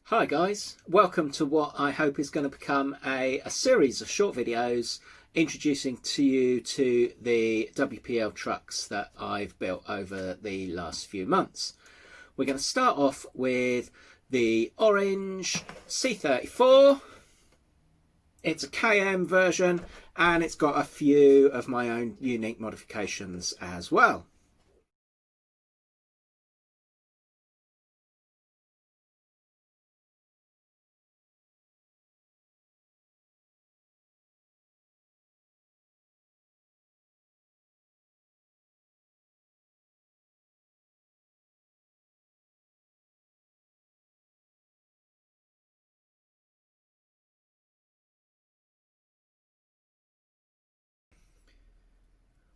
Hi guys, welcome to what I hope is going to become a series of short videos introducing to you to the WPL trucks that I've built over the last few months. We're going to start off with the orange C34. It's a KM version and it's got a few of my own unique modifications as well.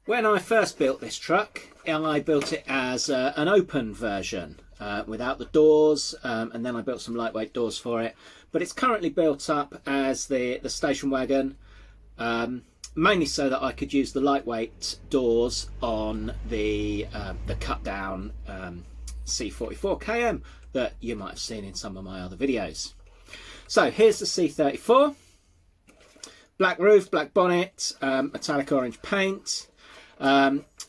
When I first built this truck, I built it as an open version without the doors, and then I built some lightweight doors for it. But it's currently built up as the station wagon, mainly so that I could use the lightweight doors on the cut down C34 KM that you might have seen in some of my other videos. So here's the C34. Black roof, black bonnet, metallic orange paint.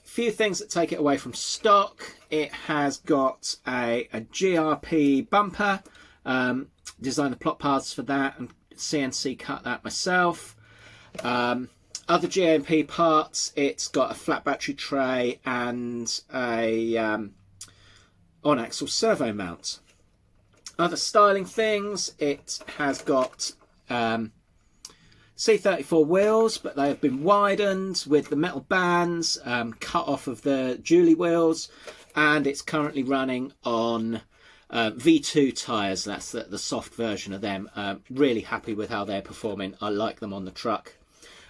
Few things that take it away from stock. It has got a GRP bumper, designed the plot paths for that and CNC cut that myself. Other Gmp parts, it's got a flat battery tray and a on-axle servo mount. Other styling things, it has got C34 wheels, but they have been widened with the metal bands cut off of the dually wheels, and it's currently running on V2 tyres. That's the soft version of them. Really happy with how they're performing. I like them on the truck.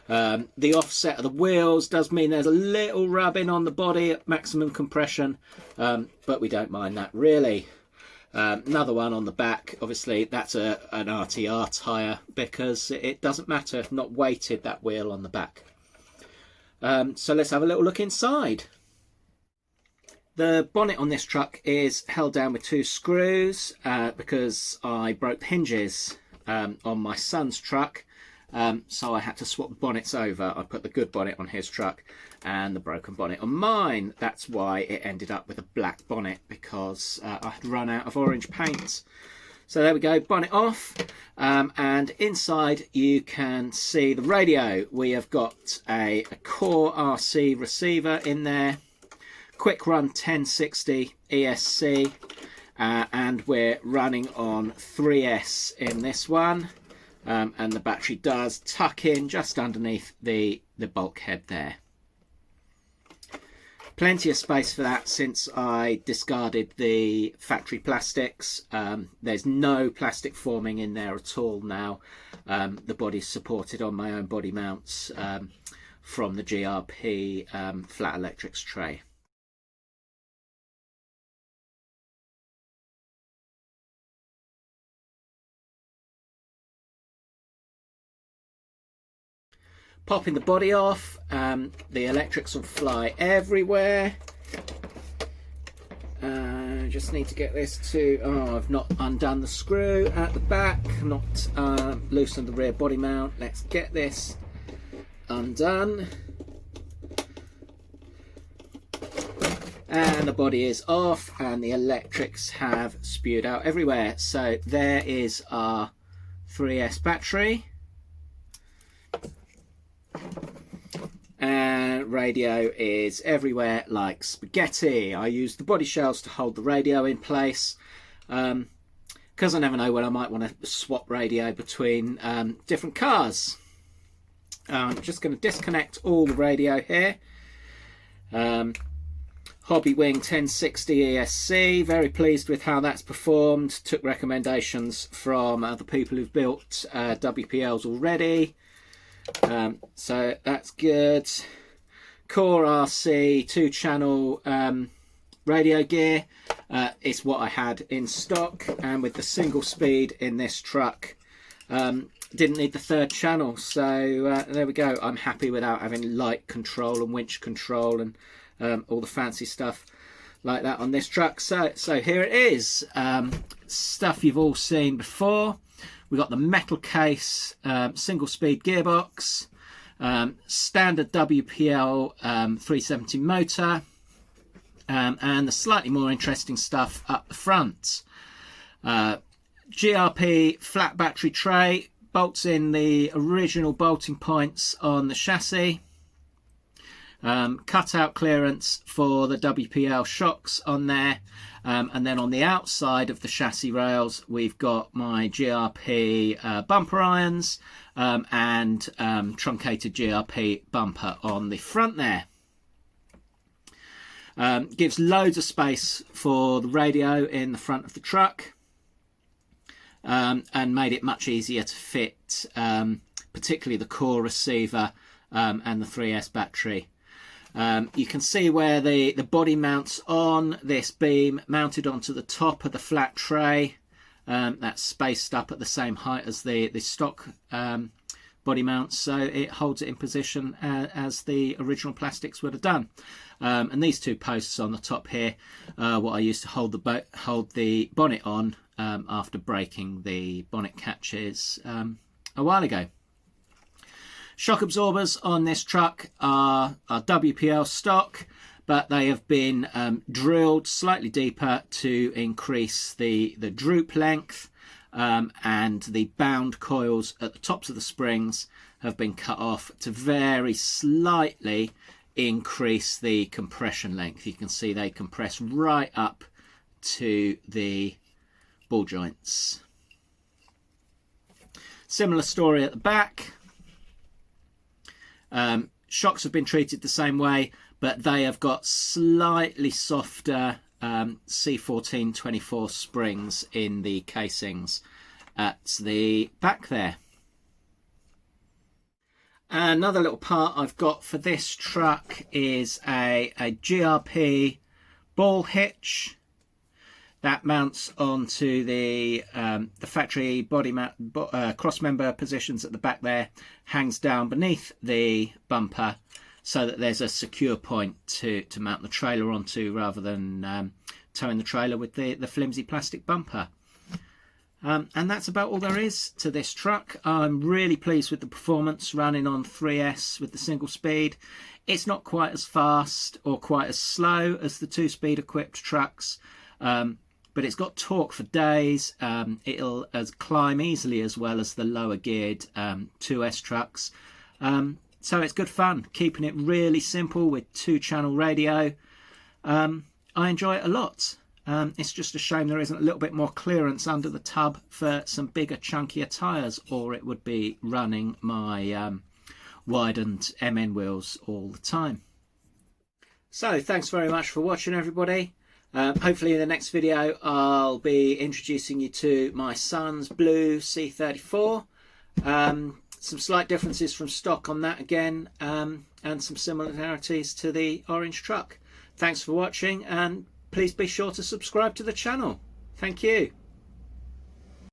The offset of the wheels does mean there's a little rubbing on the body at maximum compression, but we don't mind that really. Another one on the back, obviously that's an RTR tyre because it doesn't matter, not weighted, that wheel on the back. So let's have a little look inside. The bonnet on this truck is held down with 2 screws because I broke the hinges on my son's truck, so I had to swap the bonnets over. I put the good bonnet on his truck and the broken bonnet on mine. That's why it ended up with a black bonnet, because I had run out of orange paint. So there we go, bonnet off, and inside you can see the radio. We have got a core RC receiver in there, quick run 1060 ESC, and we're running on 3S in this one, and the battery does tuck in just underneath the bulkhead there. Plenty of space for that since I discarded the factory plastics. There's no plastic forming in there at all now. The body's supported on my own body mounts from the GRP flat electrics tray. Popping the body off, the electrics will fly everywhere. Just need to get this to, I've not undone the screw at the back, not loosened the rear body mount. Let's get this undone. And the body is off and the electrics have spewed out everywhere. So there is our 3S battery. And radio is everywhere like spaghetti. I use the body shells to hold the radio in place because I never know when I might want to swap radio between different cars. I'm just going to disconnect all the radio here. Hobby Wing 1060 ESC, very pleased with how that's performed. Took recommendations from other people who've built WPLs already. So that's good. Core RC 2-channel radio gear. It's what I had in stock, and with the single speed in this truck, didn't need the 3rd channel. So there we go. I'm happy without having light control and winch control and all the fancy stuff. like that on this truck. So here it is, stuff you've all seen before. We've got the metal case, single speed gearbox, standard WPL 370 motor, and the slightly more interesting stuff up the front. GRP flat battery tray, bolts in the original bolting points on the chassis. Cutout clearance for the WPL shocks on there, and then on the outside of the chassis rails we've got my GRP bumper irons, and truncated GRP bumper on the front there. Gives loads of space for the radio in the front of the truck, and made it much easier to fit, particularly the core receiver and the 3S battery. You can see where the body mounts on this beam, mounted onto the top of the flat tray. That's spaced up at the same height as the stock body mounts, so it holds it in position as the original plastics would have done. And these two posts on the top here, what I used to hold the bonnet on after breaking the bonnet catches a while ago. Shock absorbers on this truck are WPL stock, but they have been drilled slightly deeper to increase the droop length, and the bound coils at the tops of the springs have been cut off to very slightly increase the compression length. You can see they compress right up to the ball joints. Similar story at the back. Shocks have been treated the same way, but they have got slightly softer C14-24 springs in the casings at the back there. Another little part I've got for this truck is a GRP ball hitch that mounts onto the factory body mount cross member positions at the back there, hangs down beneath the bumper so that there's a secure point to mount the trailer onto, rather than towing the trailer with the flimsy plastic bumper. And that's about all there is to this truck. I'm really pleased with the performance running on 3S with the single speed. It's not quite as fast or quite as slow as the 2-speed equipped trucks, but it's got torque for days. It'll climb easily as well as the lower geared 2S trucks. So it's good fun, keeping it really simple with 2-channel radio. I enjoy it a lot. It's just a shame there isn't a little bit more clearance under the tub for some bigger, chunkier tyres, or it would be running my widened MN wheels all the time. So thanks very much for watching, everybody. Hopefully in the next video I'll be introducing you to my son's blue C34. Some slight differences from stock on that again, and some similarities to the orange truck. Thanks for watching, and please be sure to subscribe to the channel. Thank you.